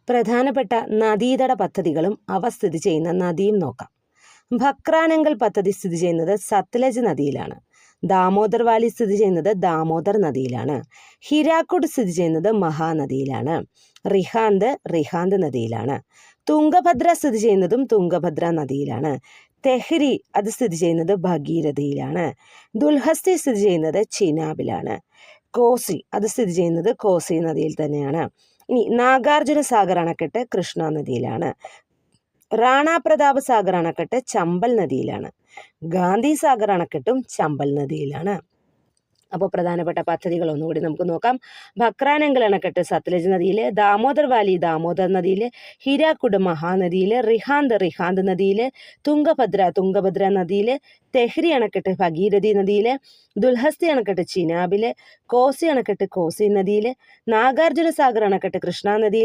പ്രധാനപ്പെട്ട നദീതട പദ്ധതികളും അവ സ്ഥിതി ചെയ്യുന്ന നദിയും നോക്കാം. ഭക്രാനങ്കൽ പദ്ധതി സ്ഥിതി ചെയ്യുന്നത് സത്ലജ് നദിയിലാണ്. ദാമോദർ വാലി സ്ഥിതി ചെയ്യുന്നത് ദാമോദർ നദിയിലാണ്. ഹിരാക്കുഡ് സ്ഥിതി ചെയ്യുന്നത് മഹാനദിയിലാണ്. റിഹാന്ത് നദിയിലാണ്. തുംഗഭദ്ര സ്ഥിതി ചെയ്യുന്നതും തുംഗഭദ്ര നദിയിലാണ്. തെഹ്രി അത് സ്ഥിതി ചെയ്യുന്നത് ഭഗീരഥയിലാണ്. ദുൽഹസ്തി സ്ഥിതി ചെയ്യുന്നത് ചിനാബിലാണ്. കോസി അത് സ്ഥിതി ചെയ്യുന്നത് കോസി നദിയിൽ തന്നെയാണ്. ഇനി നാഗാർജുന സാഗർ അണക്കെട്ട് കൃഷ്ണ നദിയിലാണ്. റാണ പ്രതാപ് സാഗർ അണക്കെട്ട് ചമ്പൽ നദിയിലാണ്. ഗാന്ധി സാഗർ അണക്കെട്ടും ചമ്പൽ നദിയിലാണ്. അപ്പോൾ പ്രധാനപ്പെട്ട പദ്ധതികൾ ഒന്നുകൂടി നമുക്ക് നോക്കാം. ഭക്രാനങ്കൽ അണക്കെട്ട് സത്ലജ് നദിയിൽ, ദാമോദർ വാലി ദാമോദർ നദിയിൽ, ഹിരാക്കുഡ് മഹാനദിയിൽ, റിഹാന്ത് നദിയിൽ, തുംഗഭദ്ര നദിയിൽ, തെഹ്രി അണക്കെട്ട് ഭഗീരഥി നദിയിൽ, ദുൽഹസ്തി അണക്കെട്ട് ചിനാബിൽ, കോസി അണക്കെട്ട് കോസി നദിയിൽ, നാഗാർജുന സാഗർ അണക്കെട്ട് കൃഷ്ണ നദിയിൽ,